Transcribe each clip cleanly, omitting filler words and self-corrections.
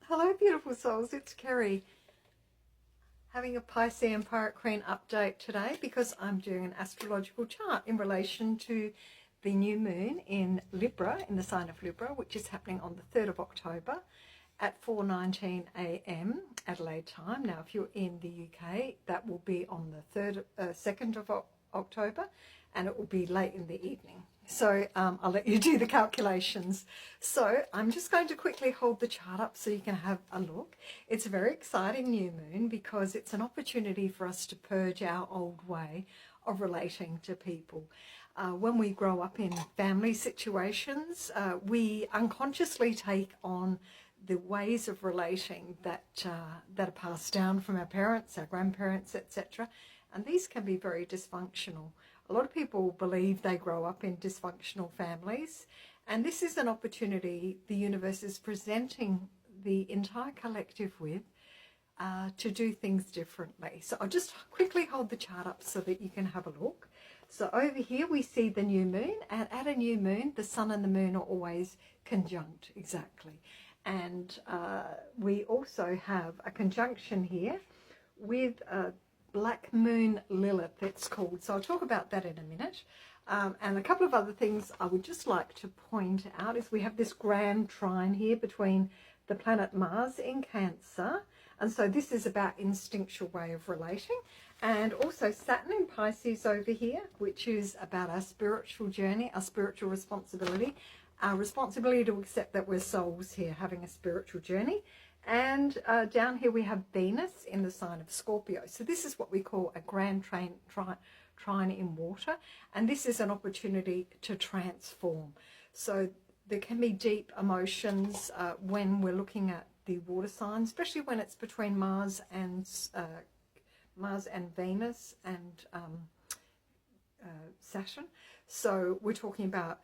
Hello, beautiful souls. It's Kerry having a Piscean Pirate Queen update today because I'm doing an astrological chart in relation to the new moon in Libra, in the sign of Libra, which is happening on the 3rd of October at 4:19 a.m. Adelaide time. Now, if you're in the UK, that will be on the 2nd of October, and it will be late in the evening. So I'll let you do the calculations. So I'm just going to quickly hold the chart up so you can have a look. It's a very exciting new moon because it's an opportunity for us to purge our old way of relating to people. When we grow up in family situations, we unconsciously take on the ways of relating that are passed down from our parents, our grandparents, etc. And these can be very dysfunctional. A lot of people believe they grow up in dysfunctional families, and this is an opportunity the universe is presenting the entire collective with to do things differently. So I'll just quickly hold the chart up so that you can have a look. So over here we see the new moon, and at a new moon the sun and the moon are always conjunct, exactly. And we also have a conjunction here with Dark Moon Lilith, it's called. So I'll talk about that in a minute. And a couple of other things I would just like to point out is we have this grand trine here between the planet Mars in Cancer. And so this is about instinctual way of relating. And also Saturn in Pisces over here, which is about our spiritual journey, our spiritual responsibility, our responsibility to accept that we're souls here having a spiritual journey. And down here we have Venus in the sign of Scorpio. So this is what we call a grand trine in water. And this is an opportunity to transform. So there can be deep emotions when we're looking at the water signs, especially when it's between Mars and Venus and Saturn. So we're talking about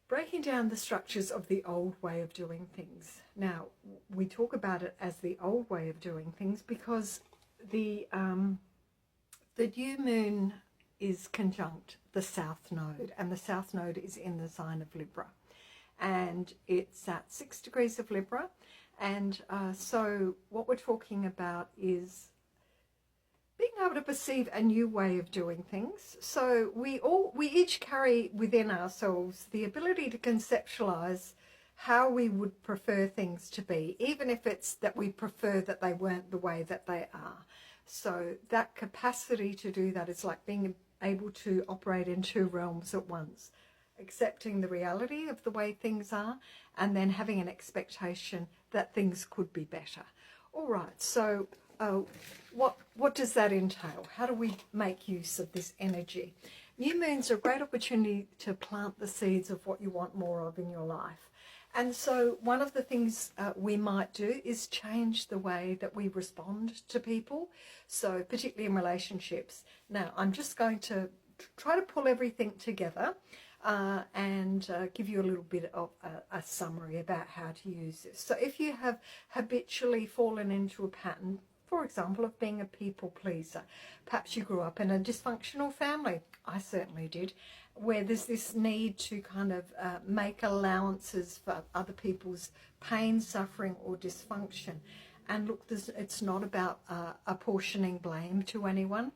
breaking down the structures of the old way of doing things. Now, we talk about it as the old way of doing things because the new moon is conjunct the South Node, and the South Node is in the sign of Libra. And it's at 6 degrees of Libra. And so what we're talking about is being able to perceive a new way of doing things. So we each carry within ourselves the ability to conceptualize how we would prefer things to be, even if it's that we prefer that they weren't the way that they are. So that capacity to do that is like being able to operate in two realms at once, accepting the reality of the way things are and then having an expectation that things could be better. All right, so what does that entail? How do we make use of this energy? New moons are a great opportunity to plant the seeds of what you want more of in your life. And so one of the things we might do is change the way that we respond to people, so particularly in relationships. Now, I'm just going to try to pull everything together and give you a little bit of a summary about how to use this. So if you have habitually fallen into a pattern, for example, of being a people pleaser. Perhaps you grew up in a dysfunctional family. I certainly did, where there's this need to kind of make allowances for other people's pain, suffering or dysfunction. And look, it's not about apportioning blame to anyone.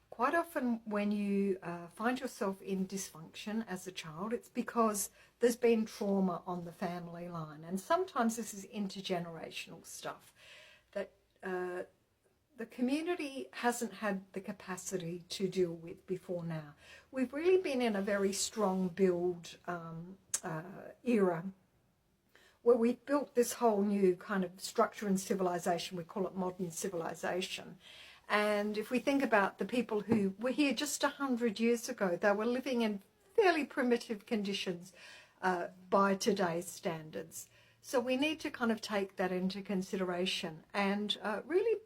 Quite often when you find yourself in dysfunction as a child, it's because there's been trauma on the family line. And sometimes this is intergenerational stuff that the community hasn't had the capacity to deal with before now. We've really been in a very strong build era where we've built this whole new kind of structure and civilization. We call it modern civilization. And if we think about the people who were here just 100 years ago, they were living in fairly primitive conditions by today's standards. So we need to kind of take that into consideration and really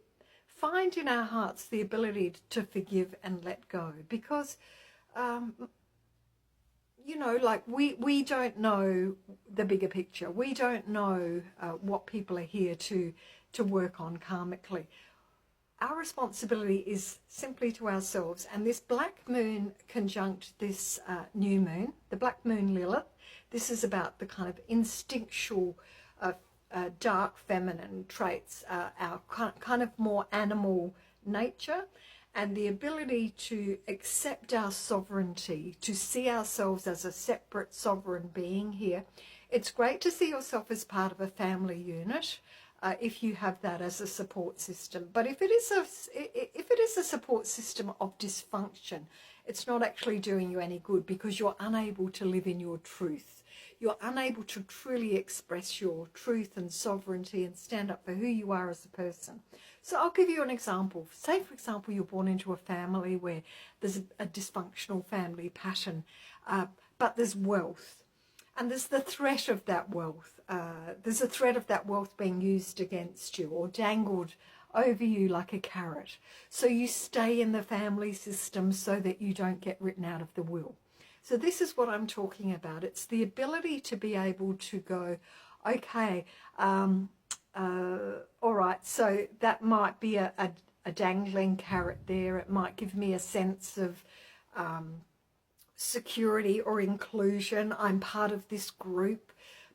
find in our hearts the ability to forgive and let go, because you know, like we don't know the bigger picture. We don't know what people are here to work on karmically. Our responsibility is simply to ourselves. And this black moon conjunct this new moon, the black moon Lilith, this is about the kind of instinctual dark feminine traits, our kind of more animal nature, and the ability to accept our sovereignty, to see ourselves as a separate sovereign being here. It's great to see yourself as part of a family unit if you have that as a support system. But if it is a support system of dysfunction, it's not actually doing you any good, because you're unable to live in your truth. You're unable to truly express your truth and sovereignty and stand up for who you are as a person. So I'll give you an example. Say, for example, you're born into a family where there's a dysfunctional family pattern, but there's wealth. And there's the threat of that wealth. There's a threat of that wealth being used against you or dangled over you like a carrot. So you stay in the family system so that you don't get written out of the will. So this is what I'm talking about. It's the ability to be able to go, okay, all right, so that might be a dangling carrot there. It might give me a sense of security or inclusion. I'm part of this group.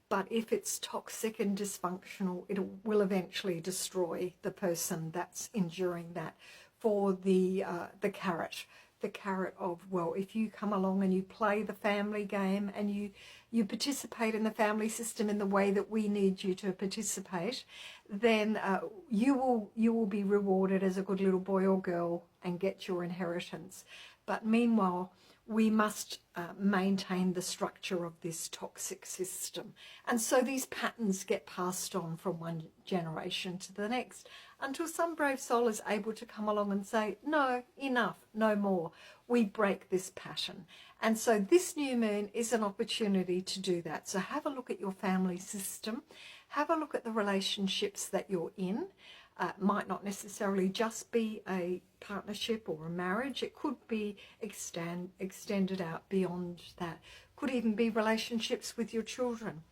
But if it's toxic and dysfunctional, it will eventually destroy the person that's enduring that. For the carrot of, well, if you come along and you play the family game and you participate in the family system in the way that we need you to participate, then you will be rewarded as a good little boy or girl and get your inheritance. But meanwhile, we must maintain the structure of this toxic system. And so these patterns get passed on from one generation to the next until some brave soul is able to come along and say, no, enough, no more. We break this pattern. And so this new moon is an opportunity to do that. So have a look at your family system. Have a look at the relationships that you're in. It might not necessarily just be a partnership or a marriage. It could be extended out beyond that. Could even be relationships with your children.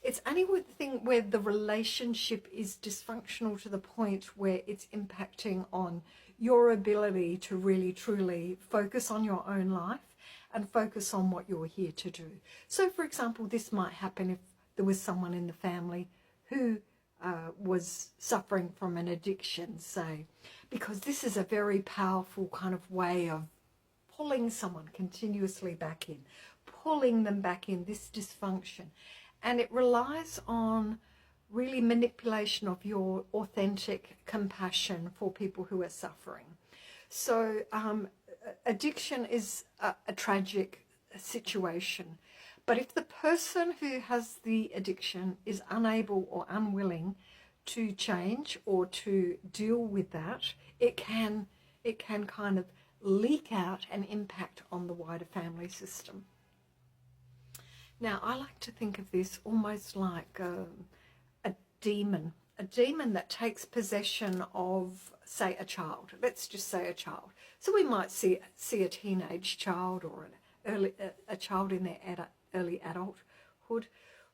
It's anything where the relationship is dysfunctional to the point where it's impacting on your ability to really truly focus on your own life and focus on what you're here to do. So, for example, this might happen if there was someone in the family who was suffering from an addiction, say, because this is a very powerful kind of way of pulling someone continuously back in, pulling them back in, this dysfunction. And it relies on really manipulation of your authentic compassion for people who are suffering. So addiction is a tragic situation. But if the person who has the addiction is unable or unwilling to change or to deal with that, it can kind of leak out and impact on the wider family system. Now, I like to think of this almost like a demon that takes possession of, say, a child. Let's just say a child. So we might see a teenage child or a child in their early adulthood,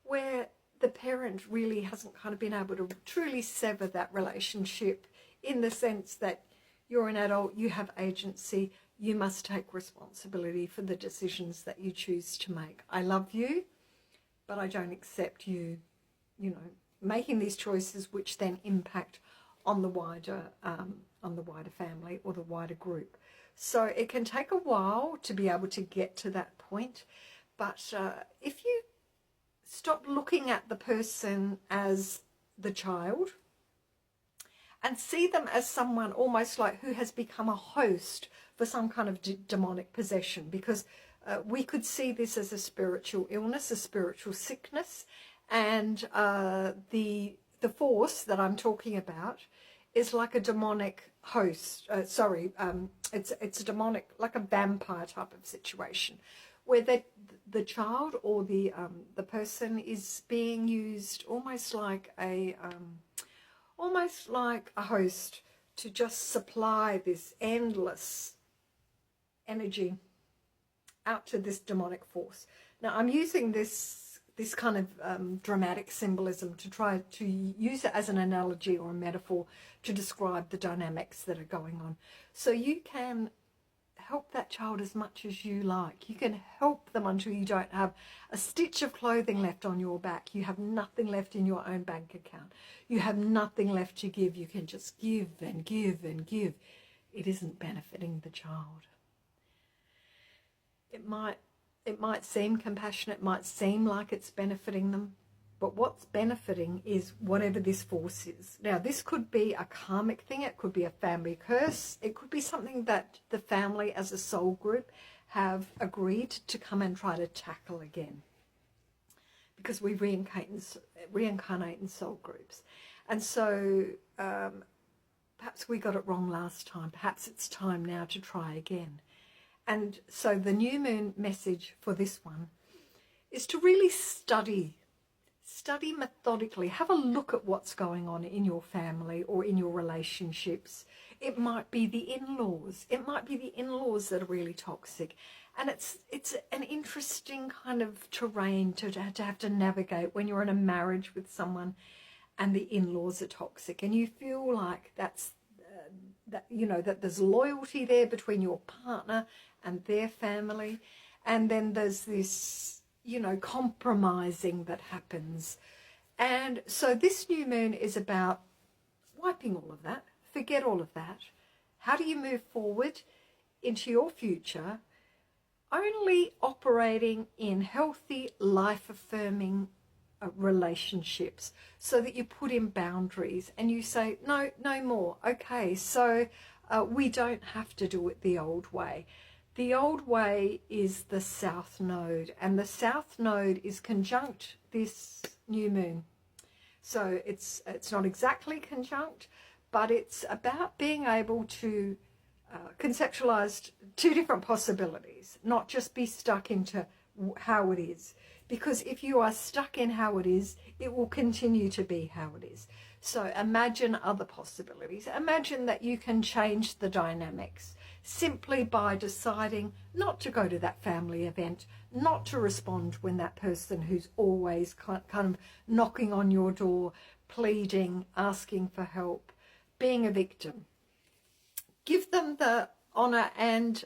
where the parent really hasn't kind of been able to truly sever that relationship, in the sense that you're an adult, you have agency, you must take responsibility for the decisions that you choose to make. I love you, but I don't accept you, making these choices which then impact on the wider family or the wider group. So it can take a while to be able to get to that point. But if you stop looking at the person as the child and see them as someone almost like who has become a host for some kind of demonic possession, because we could see this as a spiritual illness, a spiritual sickness, and the force that I'm talking about is like a demonic host. It's a demonic, like a vampire type of situation, where the child or the person is being used almost like a host to just supply this endless energy out to this demonic force. Now, I'm using this kind of dramatic symbolism to try to use it as an analogy or a metaphor to describe the dynamics that are going on. So you can help that child as much as you like. You can help them until you don't have a stitch of clothing left on your back. You have nothing left in your own bank account. You have nothing left to give. You can just give and give and give. It isn't benefiting the child. It might seem compassionate, it might seem like it's benefiting them, but what's benefiting is whatever this force is. Now, this could be a karmic thing, it could be a family curse, it could be something that the family as a soul group have agreed to come and try to tackle again. Because we reincarnate in soul groups. And so perhaps we got it wrong last time. Perhaps it's time now to try again. And so the new moon message for this one is to really study methodically. Have a look at what's going on in your family or in your relationships. It might be the in-laws. It might be the in-laws that are really toxic. And it's an interesting kind of terrain to have to navigate when you're in a marriage with someone and the in-laws are toxic. And you feel like that there's loyalty there between your partner and their family. And then there's this, compromising that happens. And so this new moon is about wiping all of that, forget all of that. How do you move forward into your future only operating in healthy, life-affirming relationships, so that you put in boundaries and you say, no more. Okay, so we don't have to do it the old way. The old way is the South Node, and the South Node is conjunct this new moon. So it's not exactly conjunct, but it's about being able to conceptualize two different possibilities, not just be stuck into how it is. Because if you are stuck in how it is, it will continue to be how it is. So imagine other possibilities. Imagine that you can change the dynamics simply by deciding not to go to that family event, not to respond when that person who's always kind of knocking on your door, pleading, asking for help, being a victim. Give them the honour and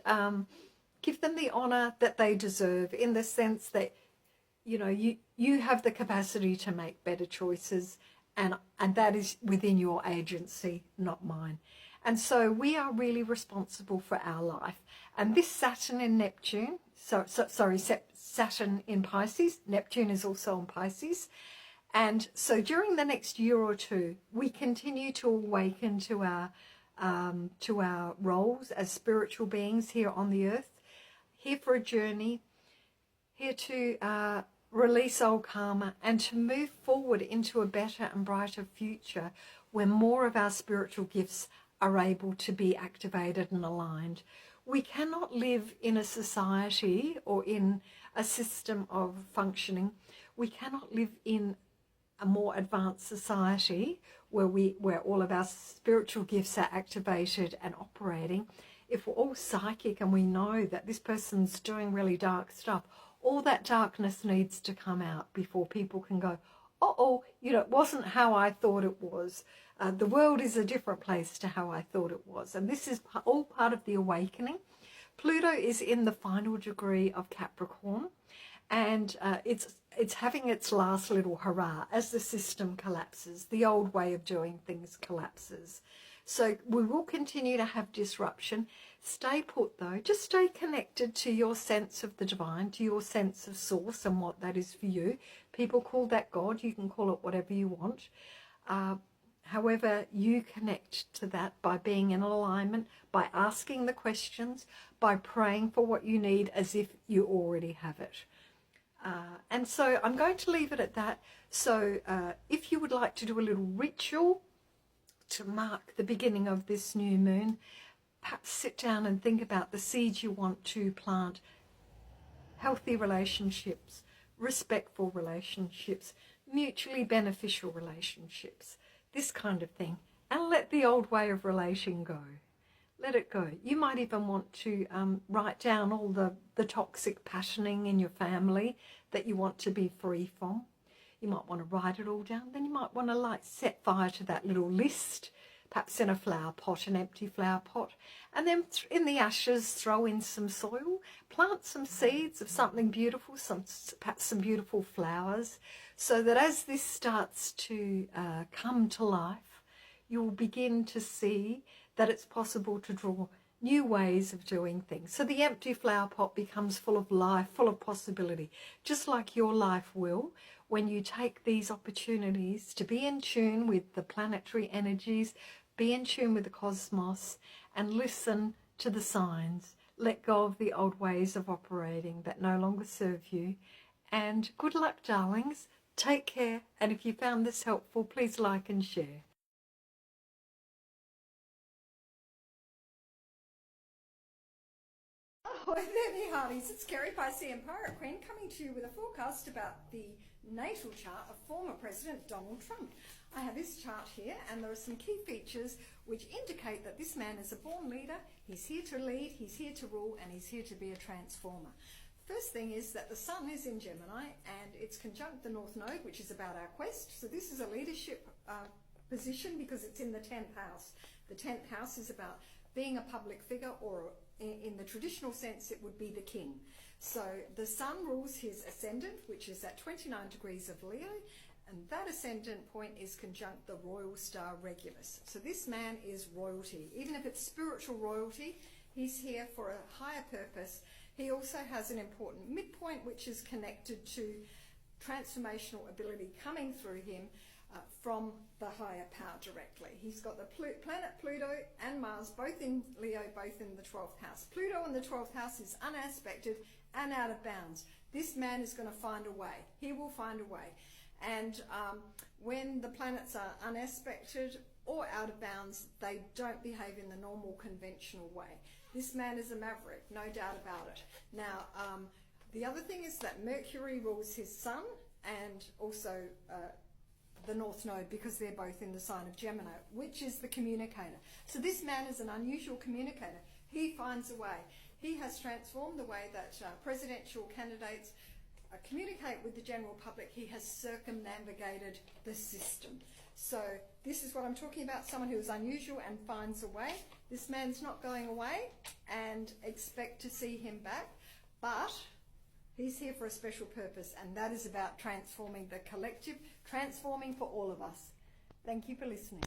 give them the honour that they deserve, in the sense that you have the capacity to make better choices, and that is within your agency, not mine. And so we are really responsible for our life. And this Saturn in Neptune, Saturn in Pisces, Neptune is also in Pisces. And so during the next year or two, we continue to awaken to our roles as spiritual beings here on the earth, here for a journey, here to release old karma and to move forward into a better and brighter future where more of our spiritual gifts are able to be activated and aligned. We cannot live in a society or in a system of functioning. We cannot live in a more advanced society where all of our spiritual gifts are activated and operating. If we're all psychic and we know that this person's doing really dark stuff, all that darkness needs to come out before people can go, it wasn't how I thought it was. The world is a different place to how I thought it was. And this is all part of the awakening. Pluto is in the final degree of Capricorn, and it's having its last little hurrah as the system collapses. The old way of doing things collapses. So we will continue to have disruption. Stay put though. Just stay connected to your sense of the divine, to your sense of source and what that is for you. People call that God. You can call it whatever you want. However, you connect to that by being in alignment, by asking the questions, by praying for what you need as if you already have it. And so I'm going to leave it at that. So if you would like to do a little ritual to mark the beginning of this new moon, perhaps sit down and think about the seeds you want to plant. Healthy relationships, respectful relationships, mutually beneficial relationships, this kind of thing. And let the old way of relating go. Let it go. You might even want to write down all the toxic patterning in your family that you want to be free from. You might want to write it all down. Then you might want to set fire to that little list, perhaps in a flower pot, an empty flower pot. And then in the ashes, throw in some soil, plant some seeds of something beautiful, perhaps some beautiful flowers, so that as this starts to come to life, you'll begin to see that it's possible to draw new ways of doing things. So the empty flower pot becomes full of life, full of possibility, just like your life will when you take these opportunities to be in tune with the planetary energies, be in tune with the cosmos, and listen to the signs. Let go of the old ways of operating that no longer serve you. And good luck, darlings. Take care. And if you found this helpful, please like and share. Oh, there me hearties, it's Kerry Piscean Pirate Queen coming to you with a forecast about the natal chart of former President Donald Trump. I have his chart here and there are some key features which indicate that this man is a born leader, he's here to lead, he's here to rule, and he's here to be a transformer. First thing is that the Sun is in Gemini and it's conjunct the North Node, which is about our quest. So this is a leadership position because it's in the 10th house. The 10th house is about being a public figure, or in the traditional sense, it would be the king. So the Sun rules his ascendant, which is at 29 degrees of Leo, and that ascendant point is conjunct the royal star Regulus. So this man is royalty. Even if it's spiritual royalty, he's here for a higher purpose. He also has an important midpoint, which is connected to transformational ability coming through him from the higher power directly. He's got the planet Pluto and Mars, both in Leo, both in the 12th house. Pluto in the 12th house is unaspected and out of bounds. This man is going to find a way. He will find a way. And when the planets are unaspected or out of bounds, they don't behave in the normal conventional way. This man is a maverick, no doubt about it. Now, the other thing is that Mercury rules his Sun and also the North Node, because they're both in the sign of Gemini, which is the communicator. So this man is an unusual communicator. He finds a way. He has transformed the way that presidential candidates communicate with the general public. He has circumnavigated the system. So this is what I'm talking about, someone who is unusual and finds a way. This man's not going away, and expect to see him back, but he's here for a special purpose, and that is about transforming the collective, transforming for all of us. Thank you for listening.